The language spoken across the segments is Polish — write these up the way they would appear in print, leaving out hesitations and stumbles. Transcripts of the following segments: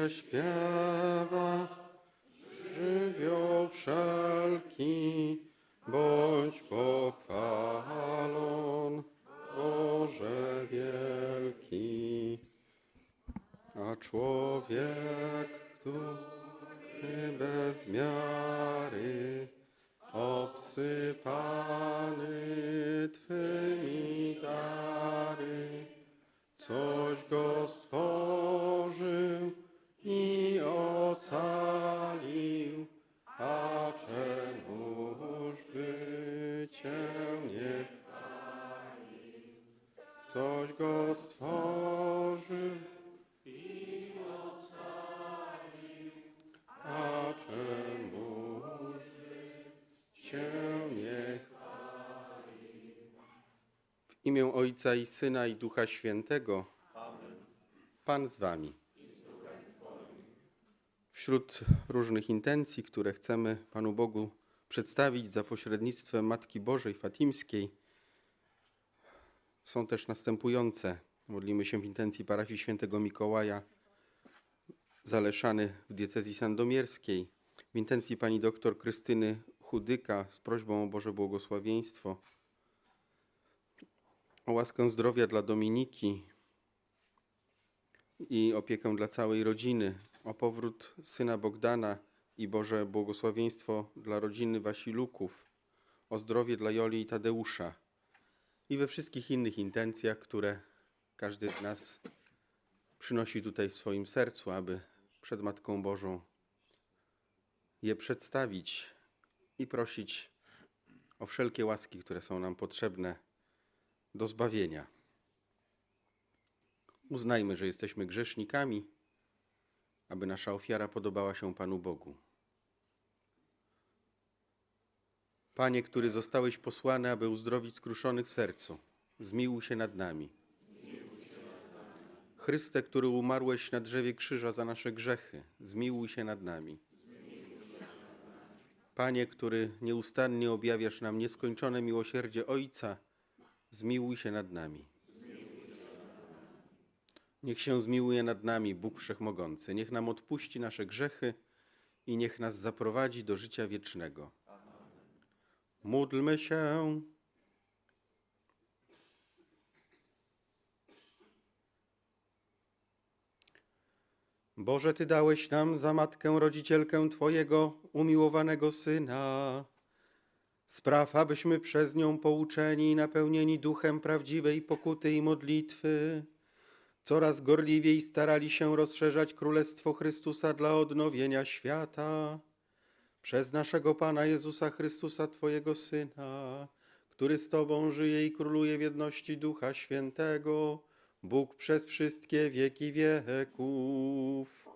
śpiewa, żywioł wszelki, bądź pochwalon, Boże wielki. A człowiek, który bez miary obsypany Twymi dary, coś go stworzył i ocalił, a czemuż by Cię nie chwalił? Coś go stworzył i ocalił, a czemuż by Cię nie chwalił? W imię Ojca i Syna i Ducha Świętego. Amen. Pan z wami. Wśród różnych intencji, które chcemy Panu Bogu przedstawić za pośrednictwem Matki Bożej Fatimskiej, są też następujące. Modlimy się w intencji parafii świętego Mikołaja Zaleszany w diecezji sandomierskiej, w intencji pani doktor Krystyny Chudyka z prośbą o Boże błogosławieństwo, o łaskę zdrowia dla Dominiki i opiekę dla całej rodziny, o powrót syna Bogdana i Boże błogosławieństwo dla rodziny Wasiluków, o zdrowie dla Joli i Tadeusza i we wszystkich innych intencjach, które każdy z nas przynosi tutaj w swoim sercu, aby przed Matką Bożą je przedstawić i prosić o wszelkie łaski, które są nam potrzebne do zbawienia. Uznajmy, że jesteśmy grzesznikami, aby nasza ofiara podobała się Panu Bogu. Panie, który zostałeś posłany, aby uzdrowić skruszonych w sercu, zmiłuj się nad nami. Chryste, który umarłeś na drzewie krzyża za nasze grzechy, zmiłuj się nad nami. Panie, który nieustannie objawiasz nam nieskończone miłosierdzie Ojca, zmiłuj się nad nami. Niech się zmiłuje nad nami Bóg Wszechmogący, niech nam odpuści nasze grzechy i niech nas zaprowadzi do życia wiecznego. Módlmy się. Boże, Ty dałeś nam za matkę rodzicielkę Twojego umiłowanego Syna. Spraw, abyśmy przez nią pouczeni i napełnieni duchem prawdziwej pokuty i modlitwy coraz gorliwiej starali się rozszerzać Królestwo Chrystusa dla odnowienia świata. Przez naszego Pana Jezusa Chrystusa, Twojego Syna, który z Tobą żyje i króluje w jedności Ducha Świętego, Bóg przez wszystkie wieki wieków.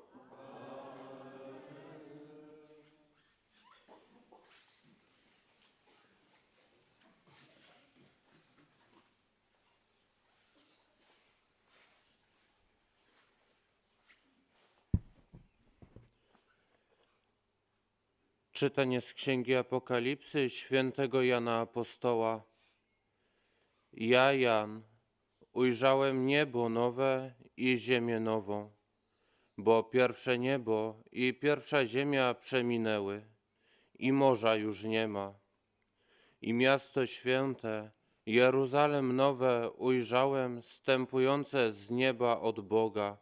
Czytanie z Księgi Apokalipsy świętego Jana Apostoła. Ja, Jan, ujrzałem niebo nowe i ziemię nową, bo pierwsze niebo i pierwsza ziemia przeminęły i morza już nie ma. I miasto święte, Jeruzalem nowe ujrzałem zstępujące z nieba od Boga,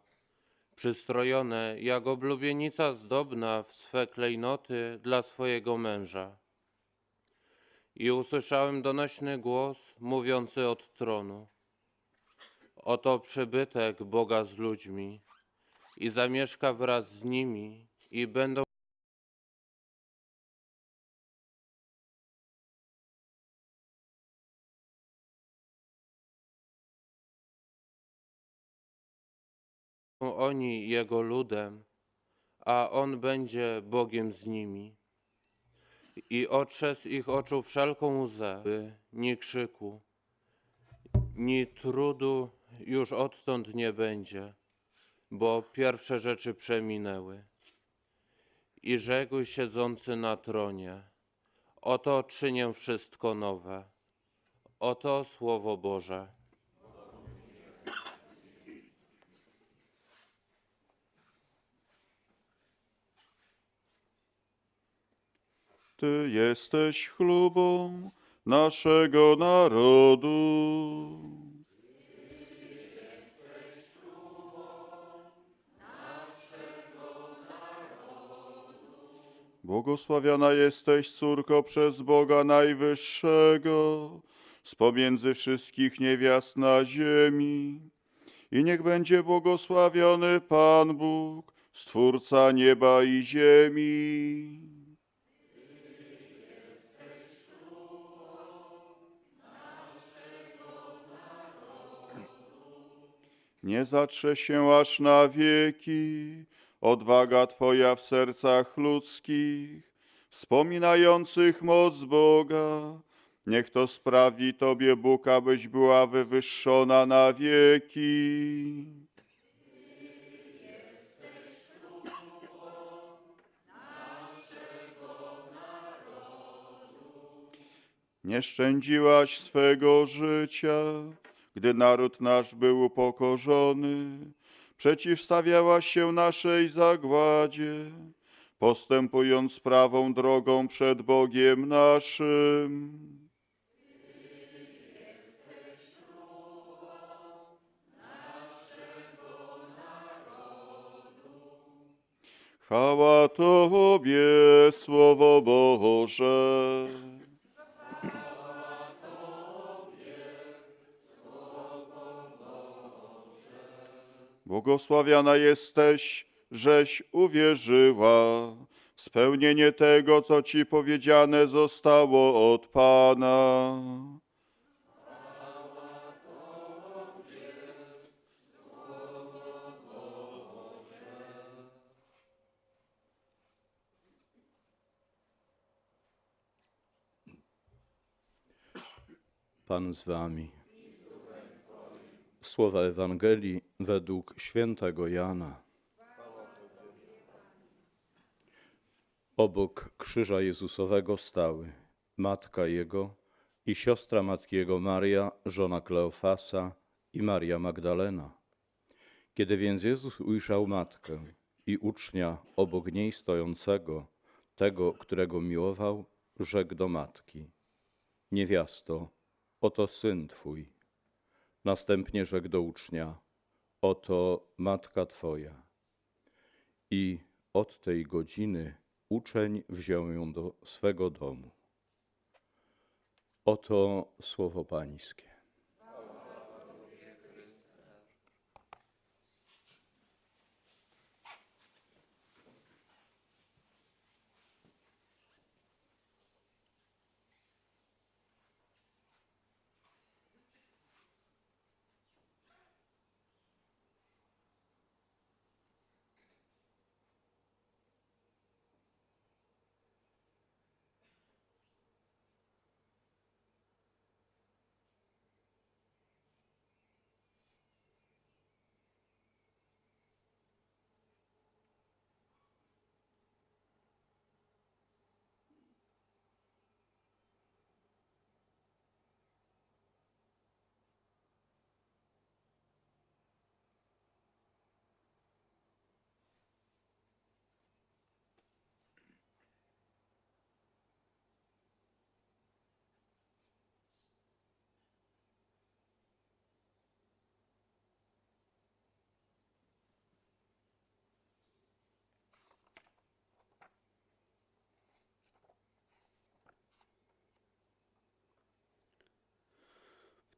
przystrojone jak oblubienica zdobna w swe klejnoty dla swojego męża. I usłyszałem donośny głos mówiący od tronu: oto przybytek Boga z ludźmi i zamieszka wraz z nimi i będą oni Jego ludem, a On będzie Bogiem z nimi. I otrze z ich oczu wszelką łzę, ni krzyku, ni trudu już odtąd nie będzie, bo pierwsze rzeczy przeminęły. I rzekł siedzący na tronie: oto czynię wszystko nowe. Oto Słowo Boże. Ty jesteś chlubą naszego narodu. Błogosławiona jesteś, córko, przez Boga Najwyższego, z pomiędzy wszystkich niewiast na ziemi. I niech będzie błogosławiony Pan Bóg, Stwórca nieba i ziemi. Nie zatrze się aż na wieki odwaga Twoja w sercach ludzkich, wspominających moc Boga. Niech to sprawi Tobie Bóg, abyś była wywyższona na wieki. Nie szczędziłaś swego życia, gdy naród nasz był upokorzony. Przeciwstawiałaś się naszej zagładzie, postępując prawą drogą przed Bogiem naszym. Chwała Tobie, Słowo Boże. Błogosławiona jesteś, żeś uwierzyła w spełnienie tego, co Ci powiedziane zostało od Pana. Pan z wami. Słowa Ewangelii według świętego Jana. Obok krzyża Jezusowego stały matka Jego i siostra matki Jego Maria, żona Kleofasa i Maria Magdalena. Kiedy więc Jezus ujrzał matkę i ucznia obok niej stojącego, tego, którego miłował, rzekł do matki: Niewiasto, oto syn Twój. Następnie rzekł do ucznia: Oto matka Twoja. I od tej godziny uczeń wziął ją do swego domu. Oto słowo Pańskie.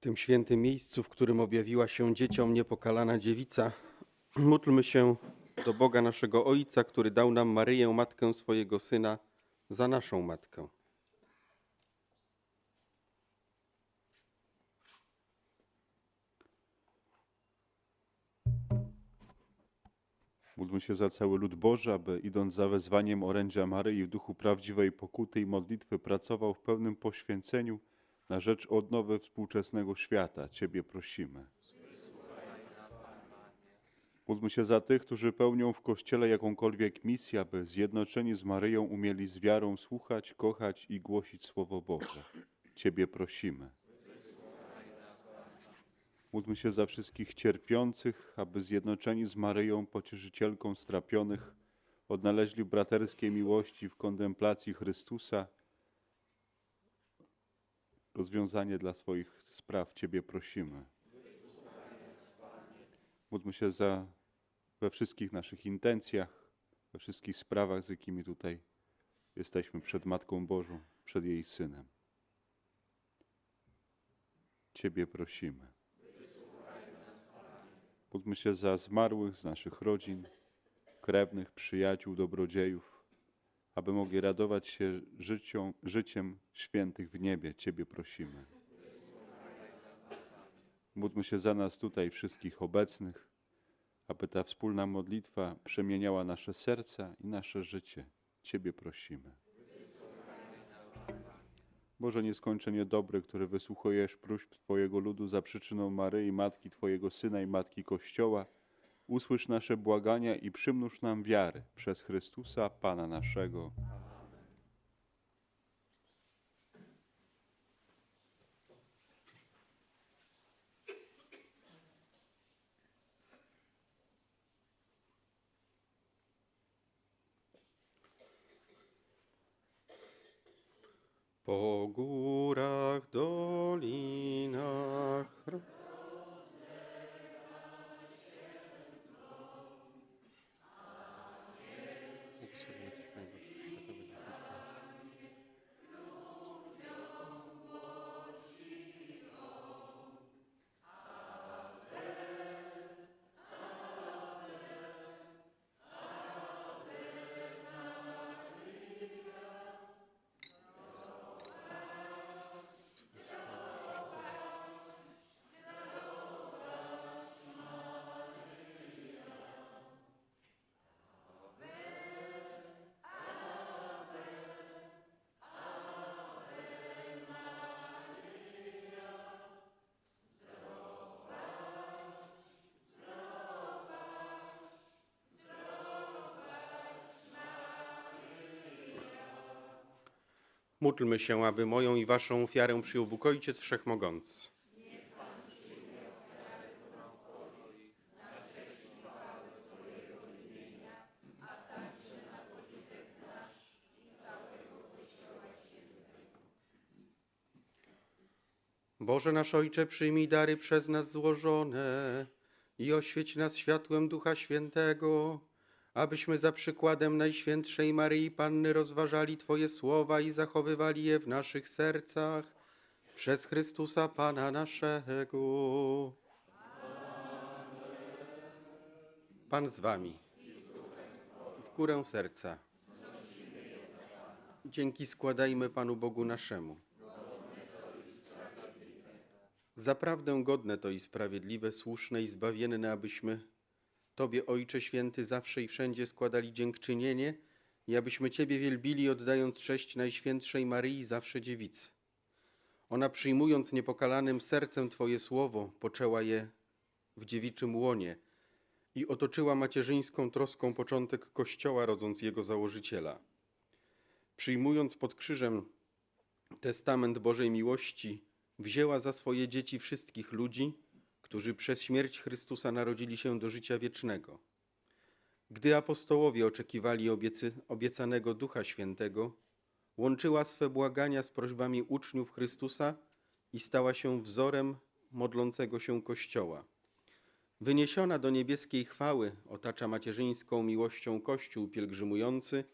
W tym świętym miejscu, w którym objawiła się dzieciom niepokalana dziewica, módlmy się do Boga naszego Ojca, który dał nam Maryję, matkę swojego Syna, za naszą matkę. Módlmy się za cały lud Boży, aby idąc za wezwaniem orędzia Maryi w duchu prawdziwej pokuty i modlitwy pracował w pełnym poświęceniu na rzecz odnowy współczesnego świata. Ciebie prosimy. Módlmy się za tych, którzy pełnią w Kościele jakąkolwiek misję, aby zjednoczeni z Maryją umieli z wiarą słuchać, kochać i głosić Słowo Boże. Ciebie prosimy. Módlmy się za wszystkich cierpiących, aby zjednoczeni z Maryją, pocieszycielką strapionych, odnaleźli w braterskiej miłości, w kontemplacji Chrystusa rozwiązanie dla swoich spraw. Ciebie prosimy. Módlmy się we wszystkich naszych intencjach, we wszystkich sprawach, z jakimi tutaj jesteśmy przed Matką Bożą, przed jej Synem. Ciebie prosimy. Módlmy się za zmarłych z naszych rodzin, krewnych, przyjaciół, dobrodziejów, aby mogli radować się życiem świętych w niebie. Ciebie prosimy. Módlmy się za nas tutaj, wszystkich obecnych, aby ta wspólna modlitwa przemieniała nasze serca i nasze życie. Ciebie prosimy. Boże nieskończenie dobry, który wysłuchujesz próśb Twojego ludu za przyczyną Maryi, Matki Twojego Syna i Matki Kościoła, usłysz nasze błagania i przymnóż nam wiary przez Chrystusa, Pana naszego. Po górach, dolinach. Błogosławiony jesteś, Panie Boże, światowy Módlmy się, aby moją i waszą ofiarę przyjął Bóg Ojciec Wszechmogący. Boże nasz Ojcze, przyjmij dary przez nas złożone i oświeć nas światłem Ducha Świętego, abyśmy za przykładem Najświętszej Maryi Panny rozważali Twoje słowa i zachowywali je w naszych sercach przez Chrystusa Pana naszego. Pan z wami. W górę serca. Dzięki składajmy Panu Bogu naszemu. Zaprawdę godne to i sprawiedliwe, słuszne i zbawienne, abyśmy Tobie, Ojcze Święty, zawsze i wszędzie składali dziękczynienie i abyśmy Ciebie wielbili, oddając cześć Najświętszej Maryi, zawsze dziewicy. Ona, przyjmując niepokalanym sercem Twoje słowo, poczęła je w dziewiczym łonie i otoczyła macierzyńską troską początek Kościoła, rodząc jego założyciela. Przyjmując pod krzyżem testament Bożej miłości, wzięła za swoje dzieci wszystkich ludzi, którzy przez śmierć Chrystusa narodzili się do życia wiecznego. Gdy apostołowie oczekiwali obiecanego Ducha Świętego, łączyła swe błagania z prośbami uczniów Chrystusa i stała się wzorem modlącego się Kościoła. Wyniesiona do niebieskiej chwały, otacza macierzyńską miłością Kościół pielgrzymujący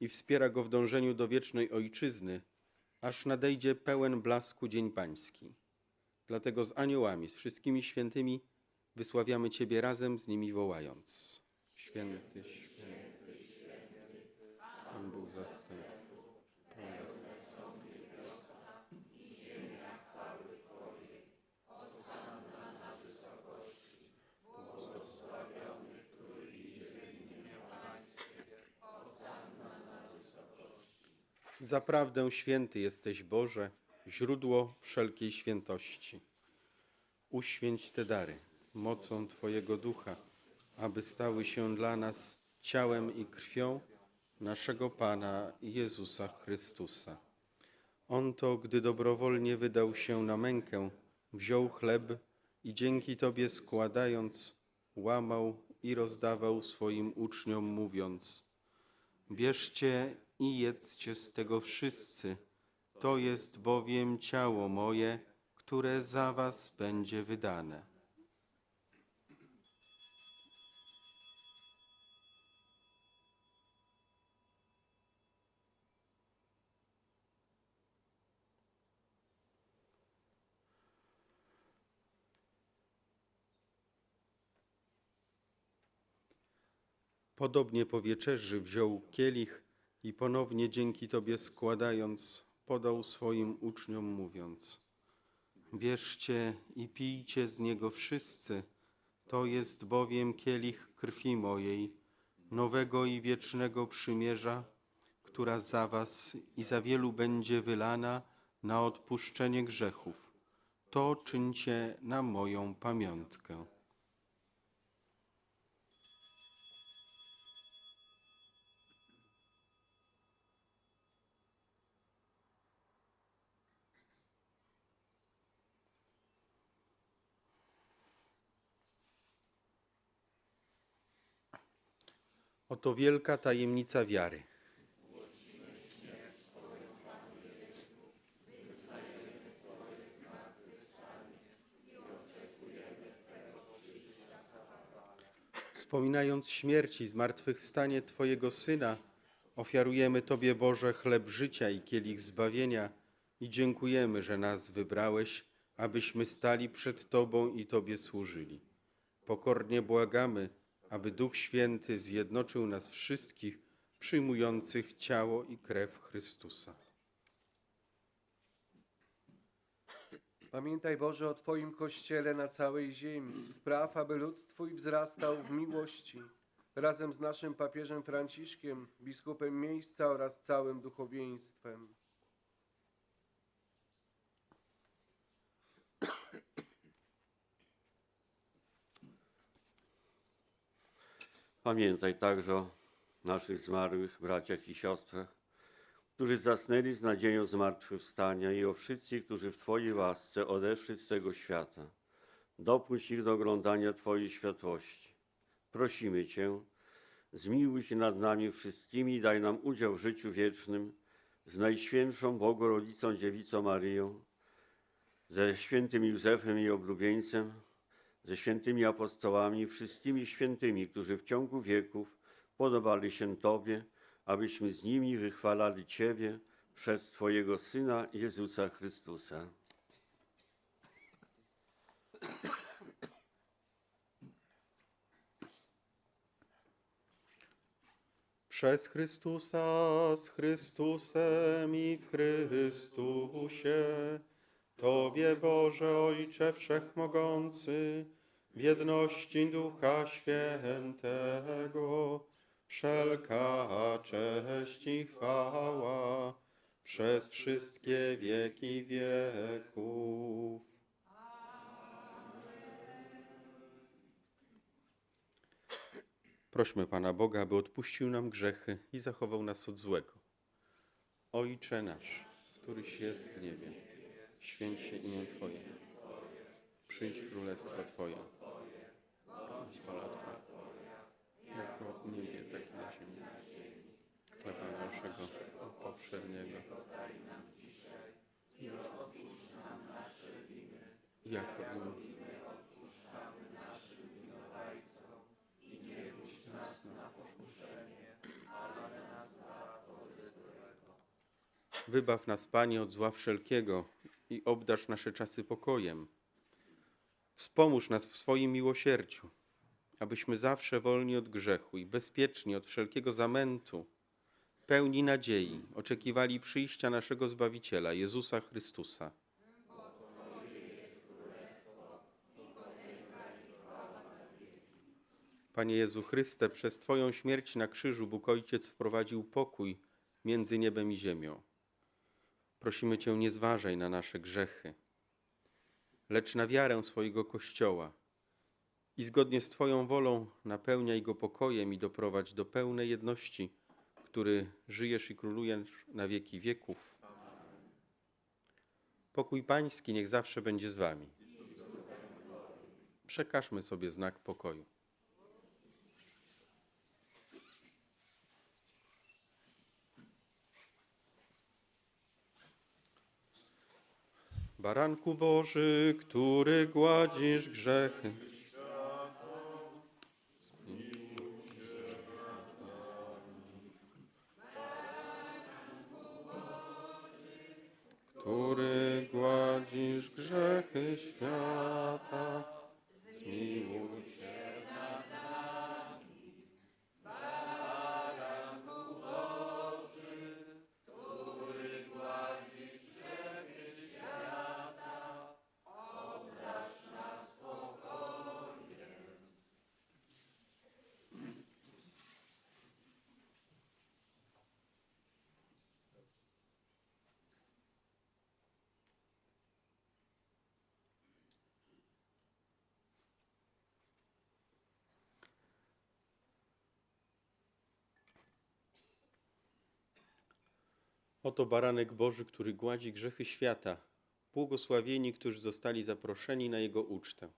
i wspiera go w dążeniu do wiecznej Ojczyzny, aż nadejdzie pełen blasku Dzień Pański. Dlatego z aniołami, z wszystkimi świętymi wysławiamy Ciebie razem z nimi wołając. Święty, święty, święty, Pan Bóg zastępów, Zaprawdę święty jesteś, Boże, źródło wszelkiej świętości. Uświęć te dary mocą Twojego Ducha, aby stały się dla nas ciałem i krwią naszego Pana Jezusa Chrystusa. On to, gdy dobrowolnie wydał się na mękę, wziął chleb i dzięki Tobie składając, łamał i rozdawał swoim uczniom, mówiąc: Bierzcie i jedzcie z tego wszyscy. To jest bowiem ciało moje, które za was będzie wydane. Podobnie po wieczerzy wziął kielich i ponownie dzięki Tobie składając, podał swoim uczniom mówiąc: bierzcie i pijcie z niego wszyscy, to jest bowiem kielich krwi mojej, nowego i wiecznego przymierza, która za was i za wielu będzie wylana na odpuszczenie grzechów. To czyńcie na moją pamiątkę. Oto wielka tajemnica wiary. Wspominając śmierć i zmartwychwstanie Twojego Syna, ofiarujemy Tobie, Boże, chleb życia i kielich zbawienia i dziękujemy, że nas wybrałeś, abyśmy stali przed Tobą i Tobie służyli. Pokornie błagamy, aby Duch Święty zjednoczył nas wszystkich, przyjmujących ciało i krew Chrystusa. Pamiętaj, Boże, o Twoim Kościele na całej ziemi. Spraw, aby lud Twój wzrastał w miłości. Razem z naszym papieżem Franciszkiem, biskupem miejsca oraz całym duchowieństwem. Pamiętaj także o naszych zmarłych braciach i siostrach, którzy zasnęli z nadzieją zmartwychwstania i o wszystkich, którzy w Twojej łasce odeszli z tego świata. Dopuść ich do oglądania Twojej światłości. Prosimy Cię, zmiłuj się nad nami wszystkimi i daj nam udział w życiu wiecznym z Najświętszą Bogorodzicą Dziewicą Maryją, ze świętym Józefem i oblubieńcem, ze świętymi apostołami, wszystkimi świętymi, którzy w ciągu wieków podobali się Tobie, abyśmy z nimi wychwalali Ciebie przez Twojego Syna Jezusa Chrystusa. Przez Chrystusa, z Chrystusem i w Chrystusie, Tobie, Boże Ojcze Wszechmogący, w jedności Ducha Świętego, wszelka cześć i chwała przez wszystkie wieki wieków. Prośmy Pana Boga, aby odpuścił nam grzechy i zachował nas od złego. Ojcze nasz, któryś jest w niebie, święć się imię Twoje. Przyjdź królestwo Twoje. Bądź wola Twoja, jako w niebie, tak i na ziemi. Chleba naszego powszedniego i odpuść nam nasze winy, jako i my odpuszczamy naszym winowajcom. I nie wódź nas na pokuszenie, ale nas zbaw od złego. Wybaw nas, Panie, od zła wszelkiego i obdarz nasze czasy pokojem. Wspomóż nas w swoim miłosierdziu, abyśmy zawsze wolni od grzechu i bezpieczni od wszelkiego zamętu, pełni nadziei, oczekiwali przyjścia naszego Zbawiciela, Jezusa Chrystusa. Panie Jezu Chryste, przez Twoją śmierć na krzyżu Bóg Ojciec wprowadził pokój między niebem i ziemią. Prosimy Cię, nie zważaj na nasze grzechy, lecz na wiarę swojego Kościoła i zgodnie z Twoją wolą napełniaj go pokojem i doprowadź do pełnej jedności, który żyjesz i królujesz na wieki wieków. Pokój Pański niech zawsze będzie z Wami. Przekażmy sobie znak pokoju. Baranku Boży, który gładzisz grzechy. Który gładzisz grzechy świata, zmiłuj się. Oto baranek Boży, który gładzi grzechy świata. Błogosławieni, którzy zostali zaproszeni na Jego ucztę.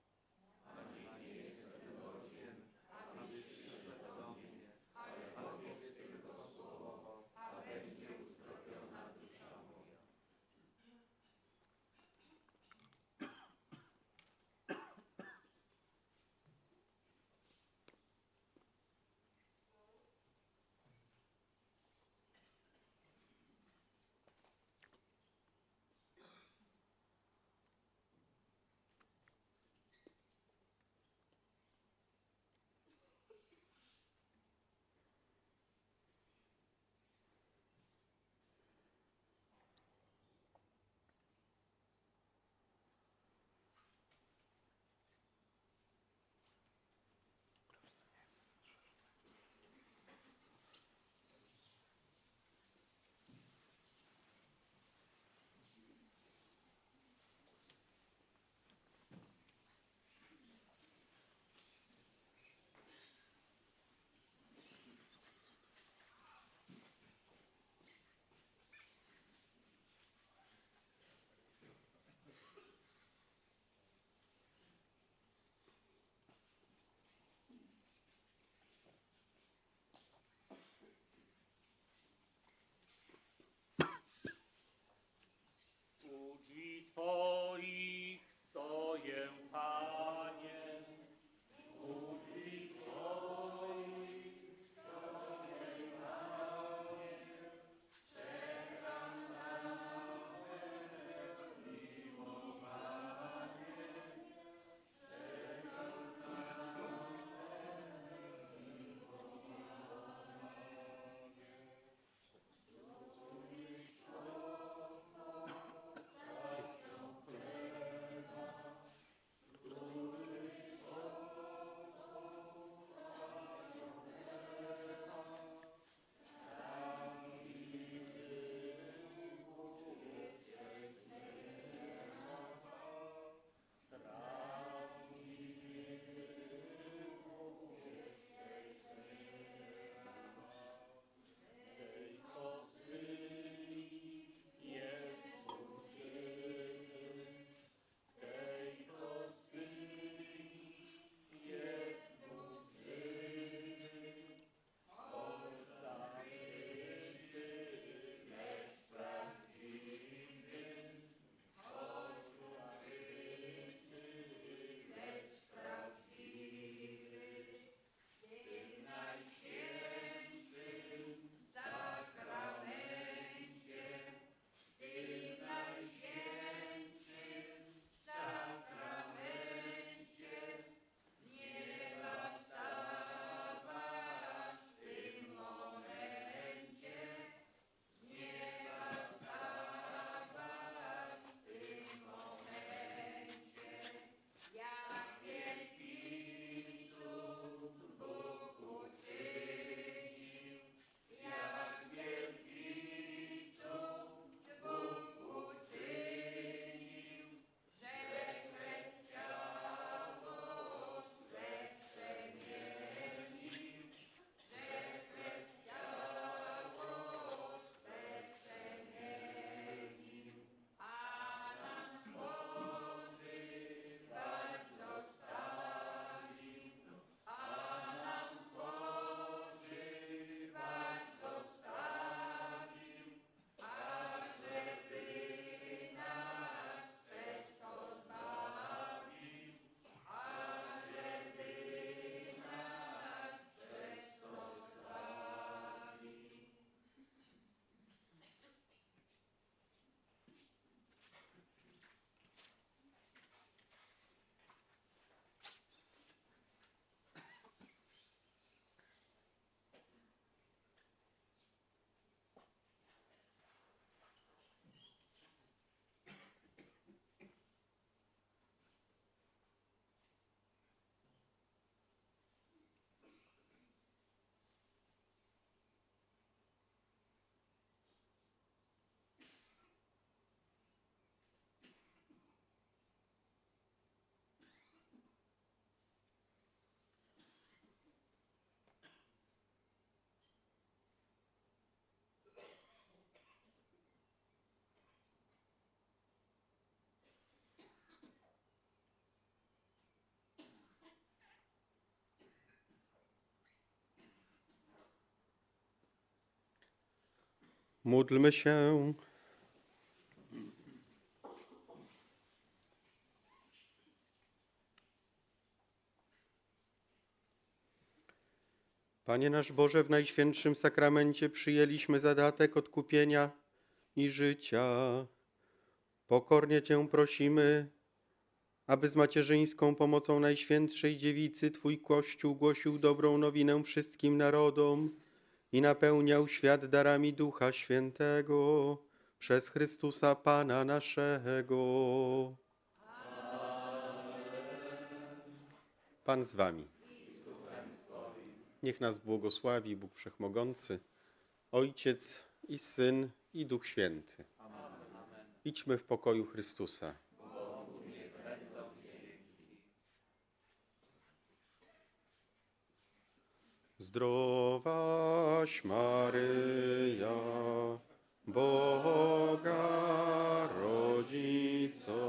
Módlmy się. Panie nasz Boże, w Najświętszym Sakramencie przyjęliśmy zadatek odkupienia i życia. Pokornie Cię prosimy, aby z macierzyńską pomocą Najświętszej Dziewicy Twój Kościół głosił dobrą nowinę wszystkim narodom i napełniał świat darami Ducha Świętego przez Chrystusa Pana naszego. Pan z Wami. Niech nas błogosławi Bóg Wszechmogący, Ojciec i Syn i Duch Święty. Idźmy w pokoju Chrystusa. Zdrowaś Maryja, Boga Rodzico,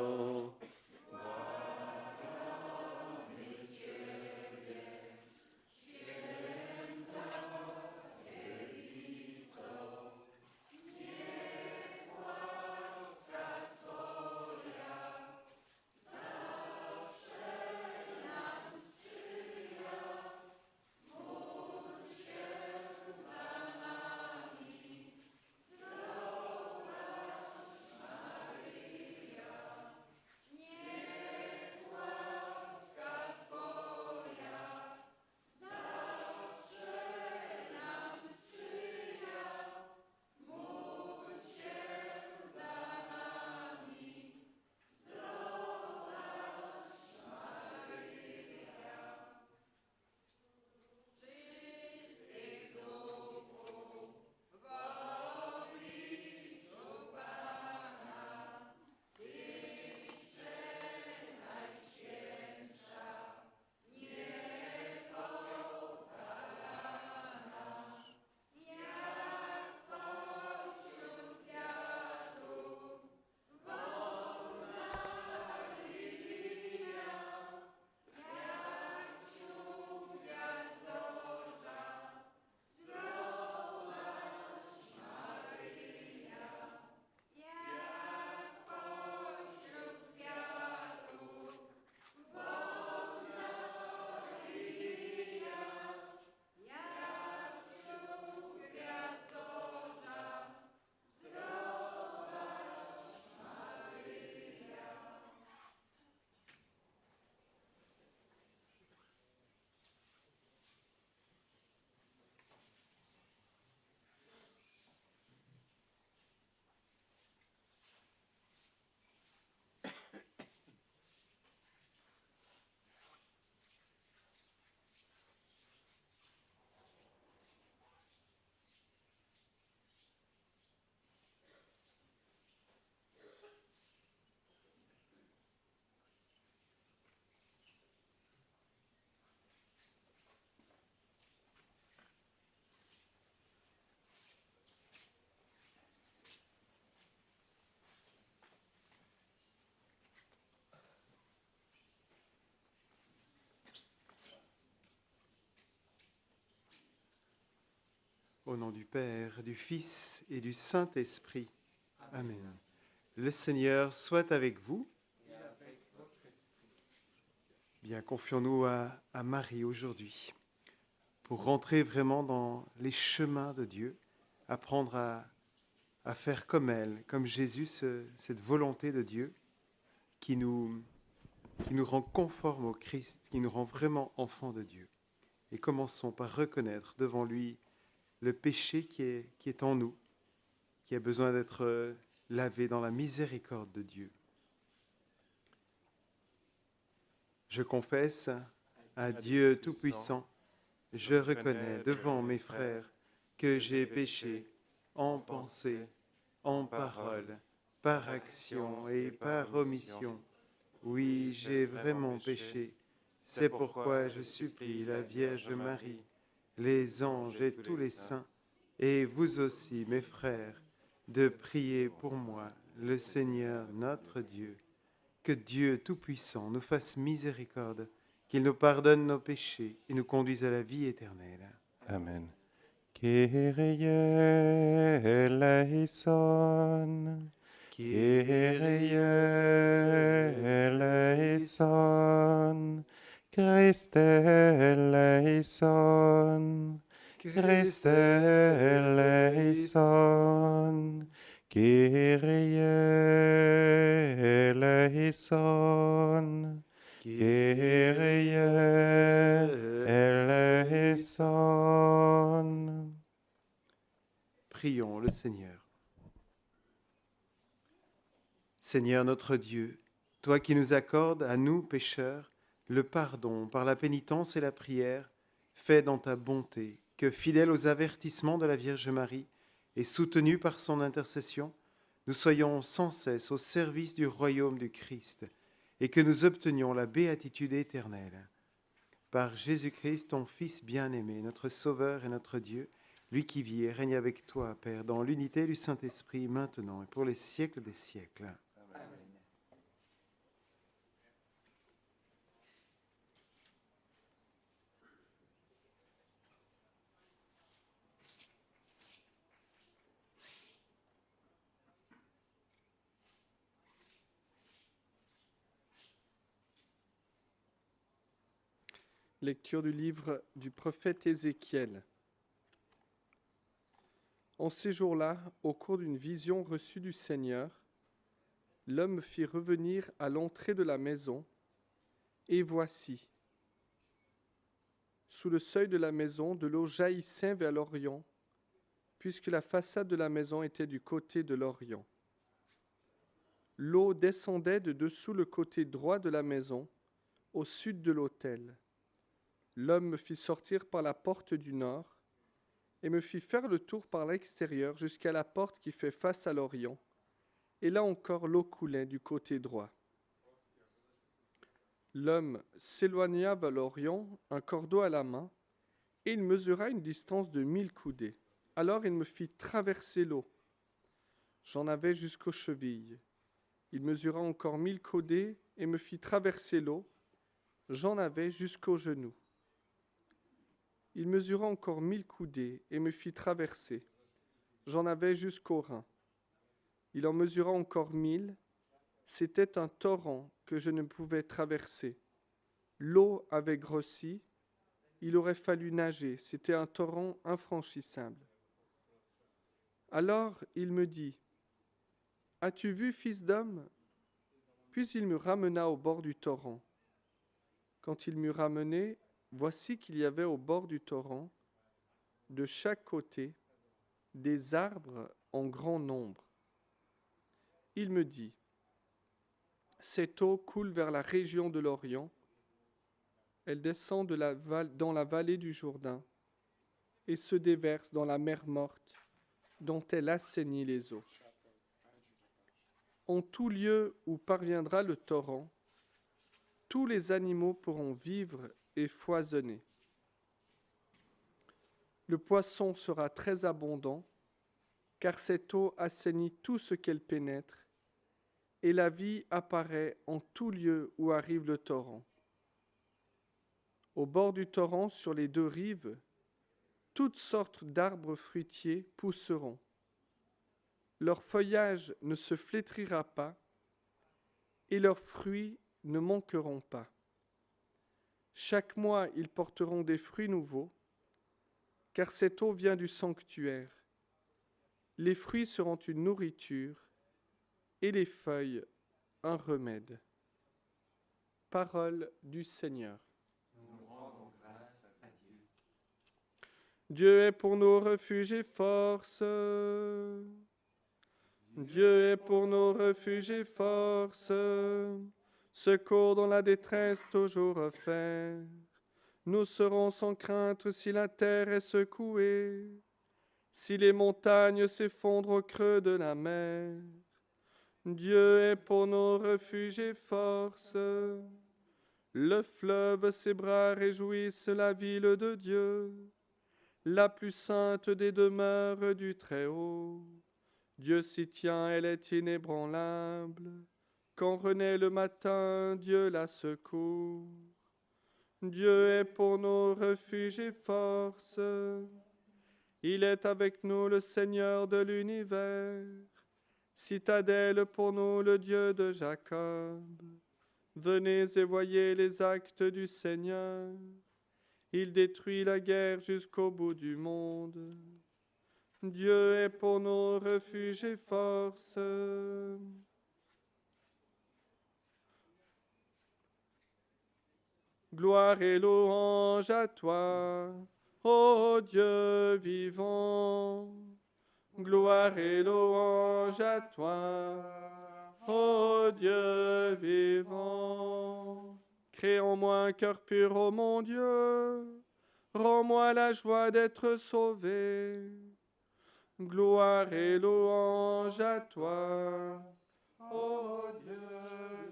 Au nom du Père, du Fils et du Saint-Esprit. Amen. Le Seigneur soit avec vous. Bien, confions-nous à Marie aujourd'hui pour rentrer vraiment dans les chemins de Dieu, apprendre à faire comme elle, comme Jésus, cette volonté de Dieu qui nous rend conformes au Christ, qui nous rend vraiment enfants de Dieu. Et commençons par reconnaître devant lui le péché qui est en nous, qui a besoin d'être lavé dans la miséricorde de Dieu. Je confesse à Dieu Tout-Puissant, je reconnais devant mes frères que j'ai péché en pensée, en parole, par action et par omission. Oui, j'ai vraiment péché. C'est pourquoi je supplie la Vierge Marie, les anges et tous les saints, et vous aussi, mes frères, de prier pour moi, le Seigneur notre Dieu. Que Dieu Tout-Puissant nous fasse miséricorde, qu'il nous pardonne nos péchés et nous conduise à la vie éternelle. Amen. Kyrie eleison. Kyrie eleison. Christe eleison. Christe eleison. Kyrie eleison. Kyrie eleison. Prions le Seigneur. Seigneur notre Dieu, toi qui nous accordes à nous pécheurs le pardon par la pénitence et la prière, fais dans ta bonté que, fidèles aux avertissements de la Vierge Marie et soutenus par son intercession, nous soyons sans cesse au service du royaume du Christ et que nous obtenions la béatitude éternelle. Par Jésus-Christ, ton Fils bien-aimé, notre Sauveur et notre Dieu, lui qui vit et règne avec toi, Père, dans l'unité du Saint-Esprit, maintenant et pour les siècles des siècles. Lecture du livre du prophète Ézéchiel. En ces jours-là, au cours d'une vision reçue du Seigneur, l'homme me fit revenir à l'entrée de la maison, et voici, sous le seuil de la maison, de l'eau jaillissait vers l'Orient, puisque la façade de la maison était du côté de l'Orient. L'eau descendait de dessous le côté droit de la maison, au sud de l'autel. L'homme me fit sortir par la porte du nord et me fit faire le tour par l'extérieur jusqu'à la porte qui fait face à l'Orient. Et là encore l'eau coulait du côté droit. L'homme s'éloigna vers l'Orient, un cordeau à la main, et il mesura une distance de 1000 coudées. Alors il me fit traverser l'eau. J'en avais jusqu'aux chevilles. Il mesura encore 1000 coudées et me fit traverser l'eau. J'en avais jusqu'aux genoux. Il mesura encore 1000 coudées et me fit traverser. J'en avais jusqu'aux reins. Il en mesura encore 1000. C'était un torrent que je ne pouvais traverser. L'eau avait grossi. Il aurait fallu nager. C'était un torrent infranchissable. Alors il me dit, « As-tu vu, fils d'homme ?» Puis il me ramena au bord du torrent. Quand il m'eut ramené, voici qu'il y avait au bord du torrent, de chaque côté, des arbres en grand nombre. Il me dit, « Cette eau coule vers la région de l'Orient, elle descend dans la vallée du Jourdain et se déverse dans la mer morte dont elle assainit les eaux. En tout lieu où parviendra le torrent, tous les animaux pourront vivre et foisonner. Le poisson sera très abondant, car cette eau assainit tout ce qu'elle pénètre, et la vie apparaît en tout lieu où arrive le torrent. Au bord du torrent, sur les deux rives, toutes sortes d'arbres fruitiers pousseront. Leur feuillage ne se flétrira pas, et leurs fruits ne manqueront pas. Chaque mois, ils porteront des fruits nouveaux, car cette eau vient du sanctuaire. Les fruits seront une nourriture, et les feuilles un remède. Parole du Seigneur. Nous rendons grâce à Dieu. Dieu est pour nos refuges et force. Dieu est pour nos refuges et force. Secours dans la détresse toujours offert. Nous serons sans crainte si la terre est secouée, si les montagnes s'effondrent au creux de la mer. Dieu est pour nos refuges et force. Le fleuve, ses bras réjouissent la ville de Dieu, la plus sainte des demeures du Très-Haut. Dieu s'y tient, elle est inébranlable. Quand renaît le matin, Dieu la secourt. Dieu est pour nos refuges et forces. Il est avec nous le Seigneur de l'univers. Citadelle pour nous le Dieu de Jacob. Venez et voyez les actes du Seigneur. Il détruit la guerre jusqu'au bout du monde. Dieu est pour nous refuge et force. Gloire et louange à toi, ô Dieu vivant. Gloire et louange à toi, ô Dieu vivant. Crée en moi un cœur pur, ô mon Dieu. Rends-moi la joie d'être sauvé. Gloire et louange à toi, ô Dieu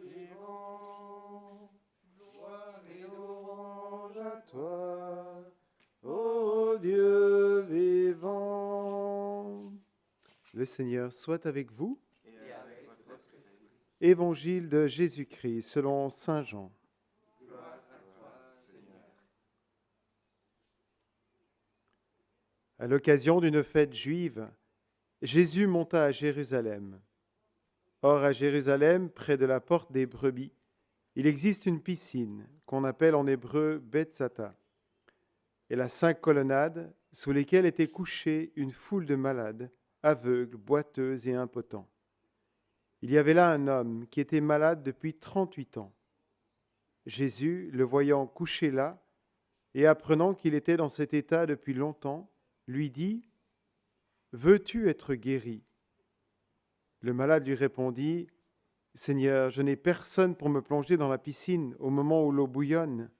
vivant. Gloire et louange à toi, ô Dieu vivant. Le Seigneur soit avec vous. Évangile de Jésus-Christ selon Saint Jean. À l'occasion d'une fête juive, Jésus monta à Jérusalem. Or, à Jérusalem, près de la porte des brebis, il existe une piscine qu'on appelle en hébreu Bethzatha. Elle a 5 colonnades sous lesquelles était couchée une foule de malades, aveugles, boiteux et impotents. Il y avait là un homme qui était malade depuis 38 ans. Jésus, le voyant couché là, et apprenant qu'il était dans cet état depuis longtemps, lui dit « Veux-tu être guéri ?» Le malade lui répondit « Seigneur, je n'ai personne pour me plonger dans la piscine au moment où l'eau bouillonne,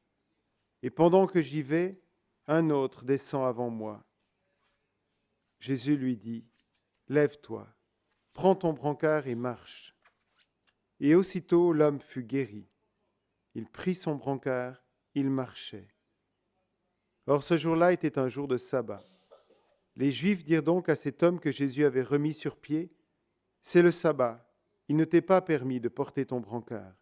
et pendant que j'y vais, un autre descend avant moi. » Jésus lui dit « Lève-toi, prends ton brancard et marche. » Et aussitôt l'homme fut guéri. Il prit son brancard, il marchait. Or ce jour-là était un jour de sabbat. Les Juifs dirent donc à cet homme que Jésus avait remis sur pied, « C'est le sabbat, il ne t'est pas permis de porter ton brancard. »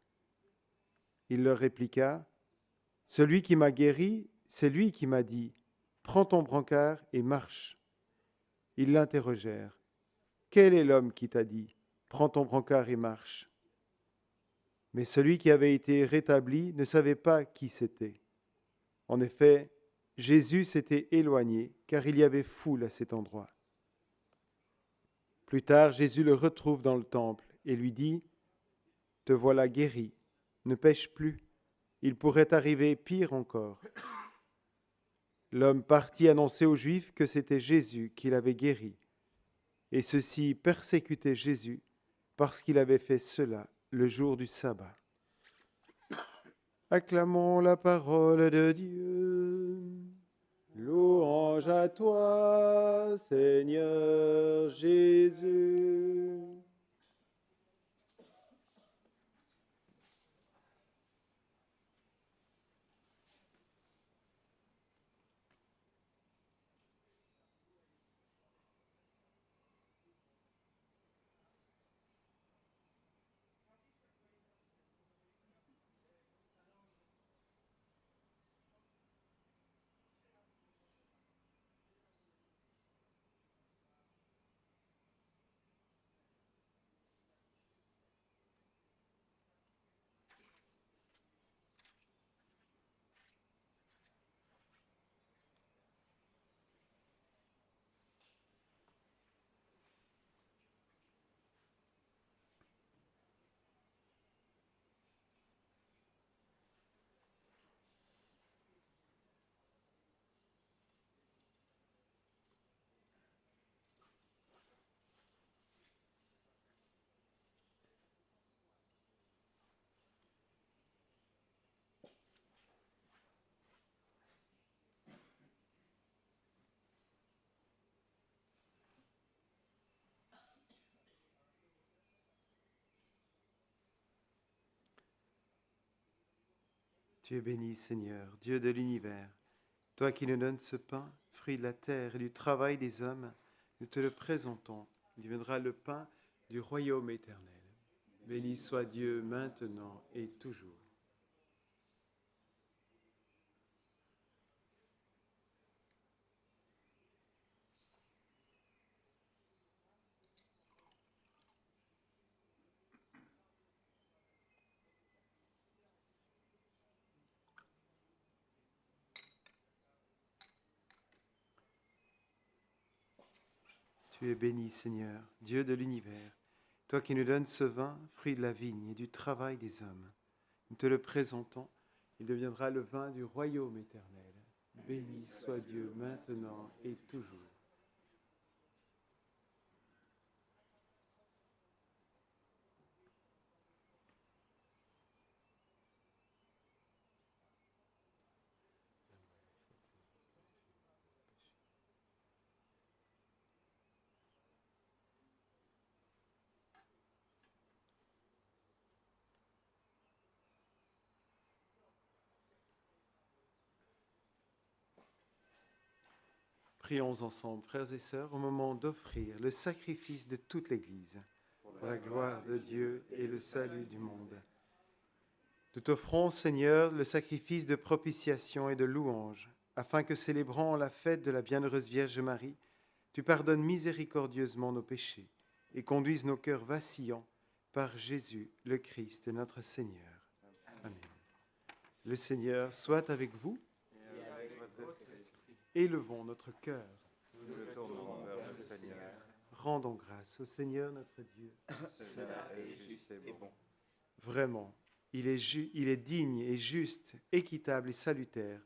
Il leur répliqua, « Celui qui m'a guéri, c'est lui qui m'a dit, « Prends ton brancard et marche. » Ils l'interrogèrent, « Quel est l'homme qui t'a dit, « Prends ton brancard et marche » ?» Mais celui qui avait été rétabli ne savait pas qui c'était. En effet, Jésus s'était éloigné, car il y avait foule à cet endroit. Plus tard, Jésus le retrouve dans le temple et lui dit, « Te voilà guéri, ne pêche plus, il pourrait arriver pire encore. » L'homme partit annoncer aux Juifs que c'était Jésus qui l'avait guéri, et ceux-ci persécutaient Jésus parce qu'il avait fait cela le jour du sabbat. Acclamons la parole de Dieu. Louange à toi, Seigneur Jésus. Tu es béni, Seigneur, Dieu de l'univers. Toi qui nous donnes ce pain, fruit de la terre et du travail des hommes, nous te le présentons. Il deviendra le pain du royaume éternel. Béni soit Dieu maintenant et toujours. Tu es béni, Seigneur, Dieu de l'univers, toi qui nous donnes ce vin, fruit de la vigne et du travail des hommes. Nous te le présentons, il deviendra le vin du royaume éternel. Béni soit Dieu maintenant et toujours. Prions ensemble, frères et sœurs, au moment d'offrir le sacrifice de toute l'Église, pour la gloire de Dieu et le salut du monde. Nous t'offrons, Seigneur, le sacrifice de propitiation et de louange, afin que, célébrant la fête de la bienheureuse Vierge Marie, tu pardonnes miséricordieusement nos péchés et conduises nos cœurs vacillants par Jésus, le Christ, notre Seigneur. Amen. Le Seigneur soit avec vous. Élevons notre cœur. Nous le tournons vers le Seigneur. Rendons grâce au Seigneur notre Dieu. Cela est juste et bon. Vraiment, il est digne et juste, équitable et salutaire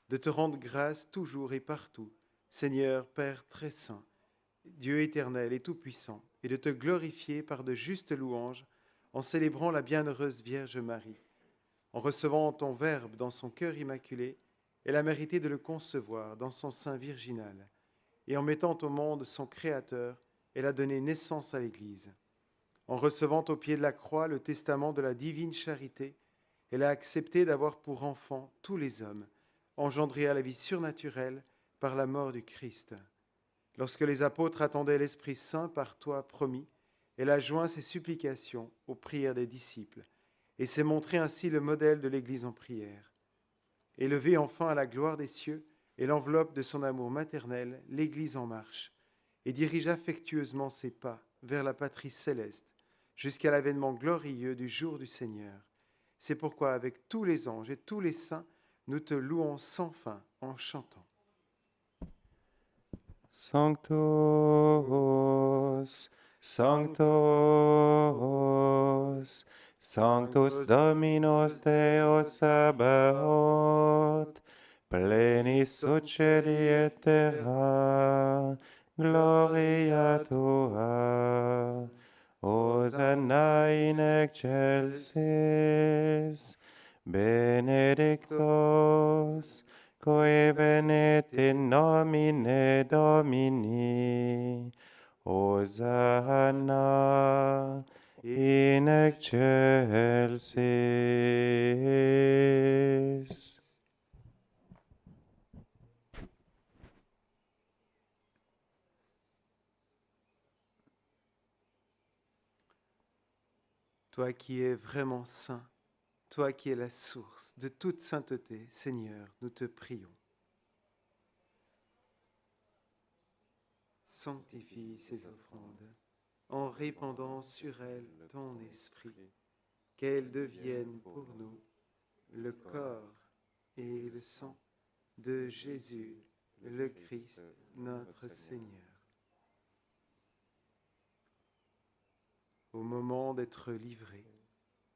de te rendre grâce toujours et partout, Seigneur Père très saint, Dieu éternel et tout-puissant, et de te glorifier par de justes louanges en célébrant la bienheureuse Vierge Marie. En recevant ton Verbe dans son cœur immaculé, elle a mérité de le concevoir dans son sein virginal, et en mettant au monde son Créateur, elle a donné naissance à l'Église. En recevant au pied de la croix le testament de la divine charité, elle a accepté d'avoir pour enfants tous les hommes, engendrés à la vie surnaturelle par la mort du Christ. Lorsque les apôtres attendaient l'Esprit Saint par toi promis, elle a joint ses supplications aux prières des disciples, et s'est montré ainsi le modèle de l'Église en prière. Élevée enfin à la gloire des cieux, elle enveloppe de son amour maternel l'Église en marche, et dirige affectueusement ses pas vers la patrie céleste, jusqu'à l'avènement glorieux du jour du Seigneur. C'est pourquoi, avec tous les anges et tous les saints, nous te louons sans fin en chantant. Sanctus, Sanctus, Sanctus Dominus Deus Sabaoth, plenis succedi et terra, gloria tua. Hosanna in excelsis, benedictus, qui venit in nomine Domini, Hosanna in excelsis. Toi qui es vraiment saint, toi qui es la source de toute sainteté, Seigneur, nous te prions. Sanctifie ces offrandes en répandant sur elles ton esprit, qu'elles deviennent pour nous le corps et le sang de Jésus, le Christ, notre Seigneur. Au moment d'être livré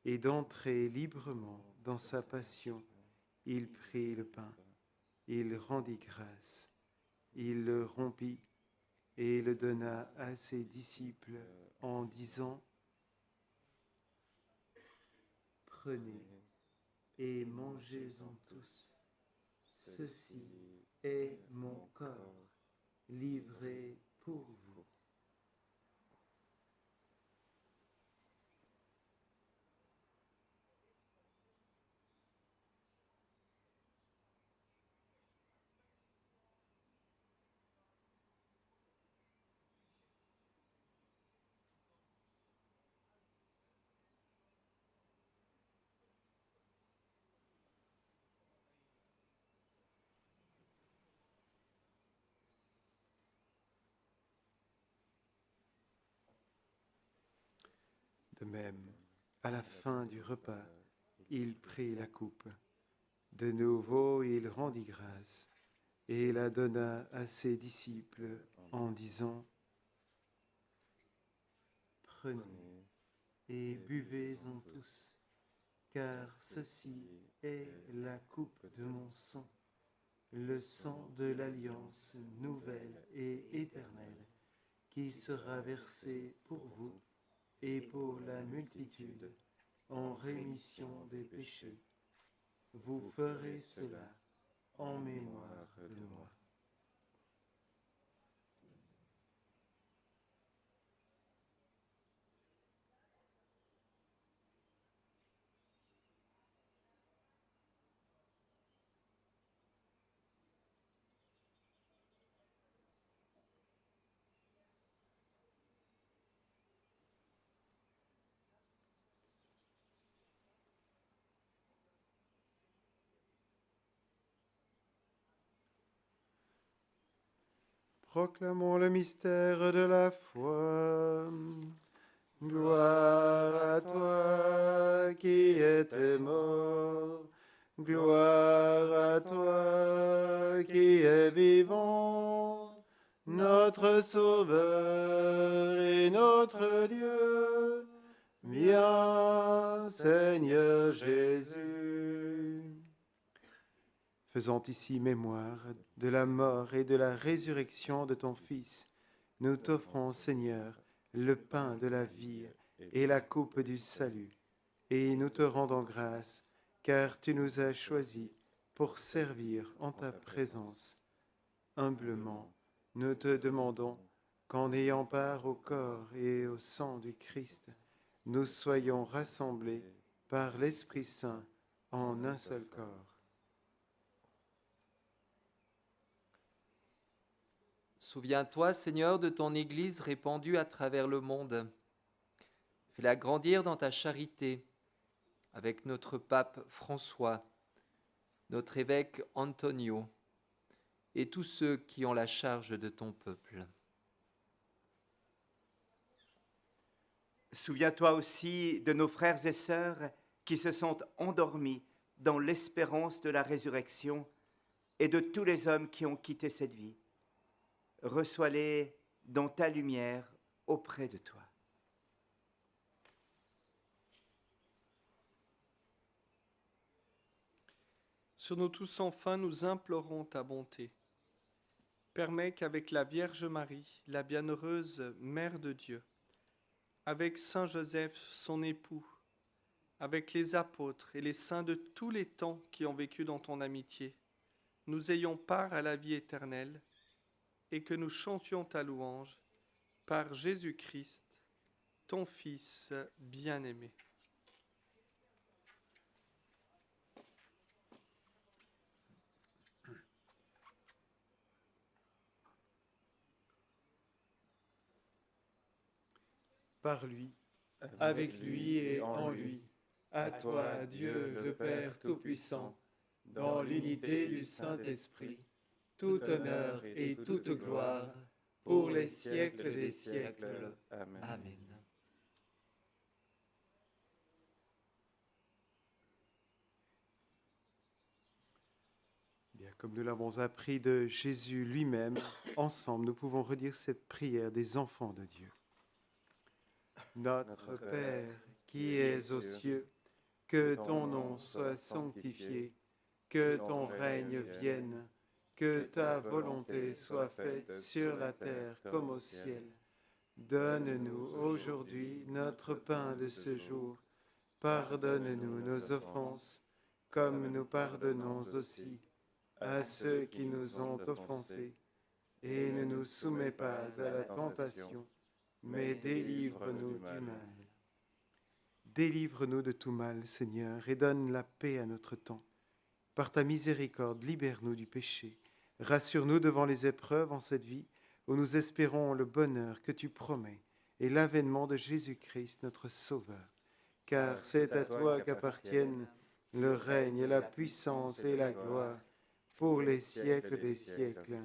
et d'entrer librement dans sa passion, il prit le pain, il rendit grâce, il le rompit et le donna à ses disciples en disant : « Prenez et mangez-en tous, ceci est mon corps livré pour vous. » De même, à la fin du repas, il prit la coupe. De nouveau, il rendit grâce et la donna à ses disciples en disant : prenez et buvez-en tous, car ceci est la coupe de mon sang, le sang de l'alliance nouvelle et éternelle, qui sera versé pour vous et pour la multitude en rémission des péchés. Vous ferez cela en mémoire de moi. Proclamons le mystère de la foi. Gloire à toi qui étais mort, gloire à toi qui es vivant, notre Sauveur et notre Dieu. Viens, Seigneur Jésus. Faisant ici mémoire de la mort et de la résurrection de ton Fils, nous t'offrons, Seigneur, le pain de la vie et la coupe du salut, et nous te rendons grâce, car tu nous as choisis pour servir en ta présence. Humblement, nous te demandons qu'en ayant part au corps et au sang du Christ, nous soyons rassemblés par l'Esprit Saint en un seul corps. Souviens-toi, Seigneur, de ton Église répandue à travers le monde. Fais-la grandir dans ta charité, avec notre pape François, notre évêque Antonio, et tous ceux qui ont la charge de ton peuple. Souviens-toi aussi de nos frères et sœurs qui se sont endormis dans l'espérance de la résurrection et de tous les hommes qui ont quitté cette vie. Reçois-les dans ta lumière auprès de toi. Sur nous tous enfin, nous implorons ta bonté. Permets qu'avec la Vierge Marie, la bienheureuse Mère de Dieu, avec Saint Joseph, son époux, avec les apôtres et les saints de tous les temps qui ont vécu dans ton amitié, nous ayons part à la vie éternelle et que nous chantions ta louange par Jésus-Christ, ton Fils bien-aimé. Par lui, avec lui et en lui, à toi, Dieu le Père Tout-Puissant, dans l'unité du Saint-Esprit, tout honneur et toute gloire, pour les siècles des siècles. Amen. Amen. Bien, comme nous l'avons appris de Jésus lui-même, ensemble, nous pouvons redire cette prière des enfants de Dieu. Notre Père, qui es aux cieux, que ton nom soit sanctifié, que ton règne vienne, que ta volonté soit faite sur la terre comme au ciel. Donne-nous aujourd'hui notre pain de ce jour. Pardonne-nous nos offenses, comme nous pardonnons aussi à ceux qui nous ont offensés. Et ne nous soumets pas à la tentation, mais délivre-nous du mal. Délivre-nous de tout mal, Seigneur, et donne la paix à notre temps. Par ta miséricorde, libère-nous du péché. Rassure-nous devant les épreuves en cette vie, où nous espérons le bonheur que tu promets et l'avènement de Jésus-Christ, notre Sauveur. Car c'est à toi qu'appartiennent le règne et la puissance et la gloire pour les siècles des siècles.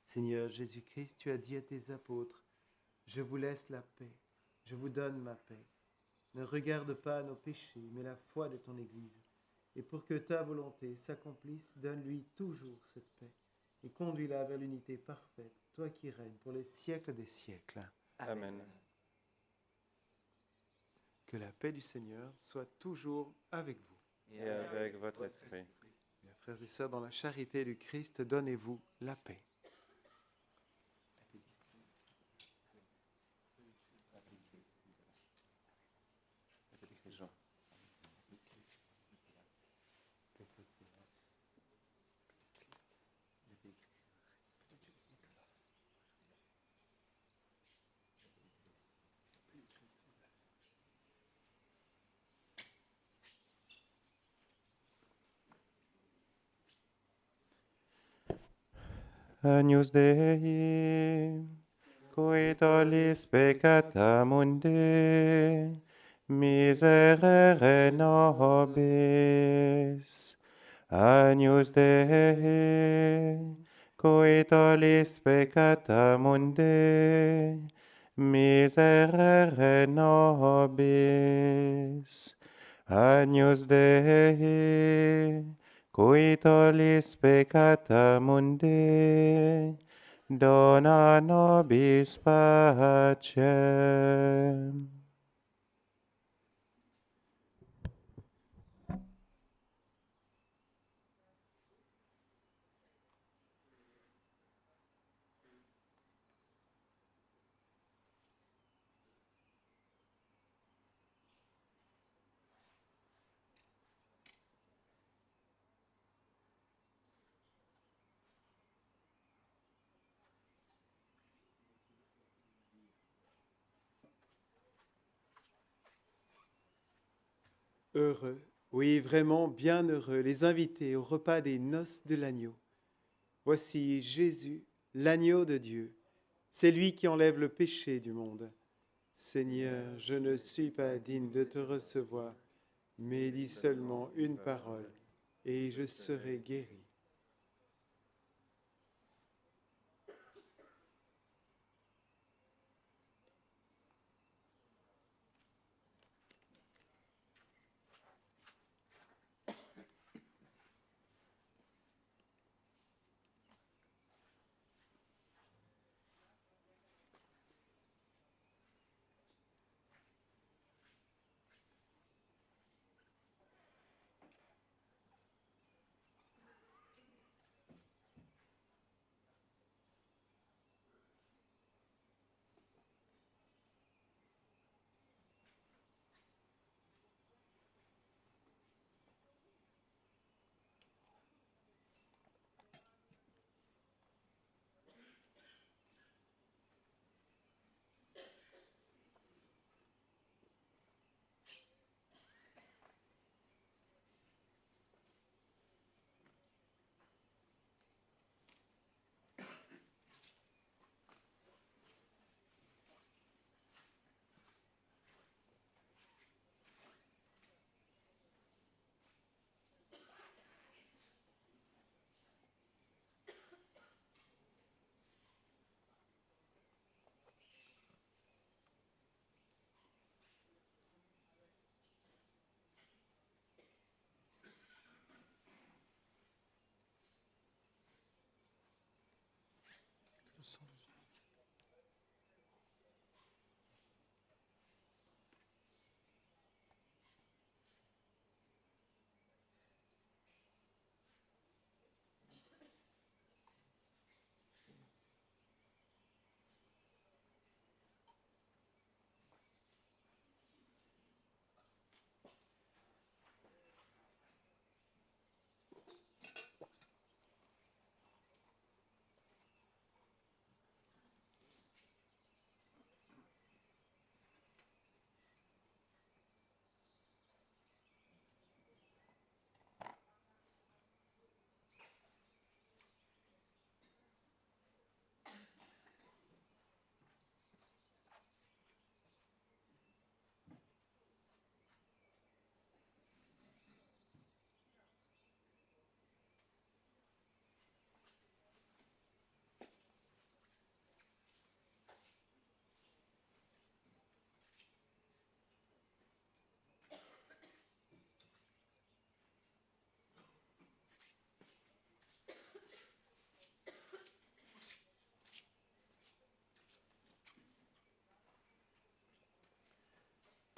Seigneur Jésus-Christ, tu as dit à tes apôtres, « Je vous laisse la paix, je vous donne ma paix. Ne regarde pas nos péchés, mais la foi de ton Église. Et pour que ta volonté s'accomplisse, donne-lui toujours cette paix et conduis-la vers l'unité parfaite, toi qui règnes pour les siècles des siècles. Amen. Que la paix du Seigneur soit toujours avec vous. Et avec votre esprit. Mes frères et sœurs, dans la charité du Christ, donnez-vous la paix. Agnus Dei, qui tollis peccata mundi, miserere nobis. Agnus Dei, qui tollis peccata mundi, miserere nobis. Agnus Dei, qui tollis peccata mundi, dona nobis pacem. Heureux, oui vraiment bienheureux, les invités au repas des noces de l'agneau. Voici Jésus, l'agneau de Dieu. C'est lui qui enlève le péché du monde. Seigneur, je ne suis pas digne de te recevoir, mais dis seulement une parole, et je serai guéri.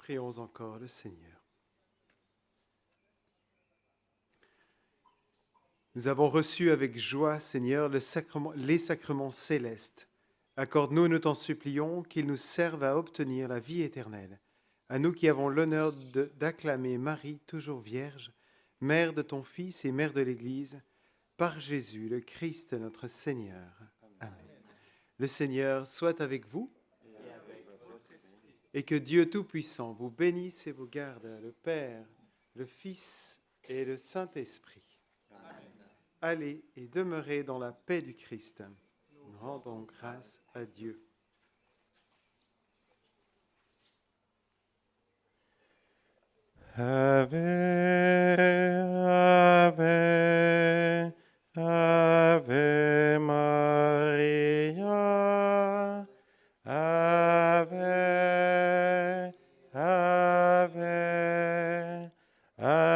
Prions encore le Seigneur. Nous avons reçu avec joie, Seigneur, les sacrements célestes. Accorde-nous, nous t'en supplions, qu'ils nous servent à obtenir la vie éternelle. À nous qui avons l'honneur d'acclamer Marie, toujours Vierge, Mère de ton Fils et Mère de l'Église, par Jésus, le Christ, notre Seigneur. Amen. Le Seigneur soit avec vous et que Dieu Tout-Puissant vous bénisse et vous garde, le Père, le Fils et le Saint-Esprit. Allez et demeurez dans la paix du Christ. Nous rendons grâce à Dieu. Ave, Ave, Ave Maria. Ave, Ave, Ave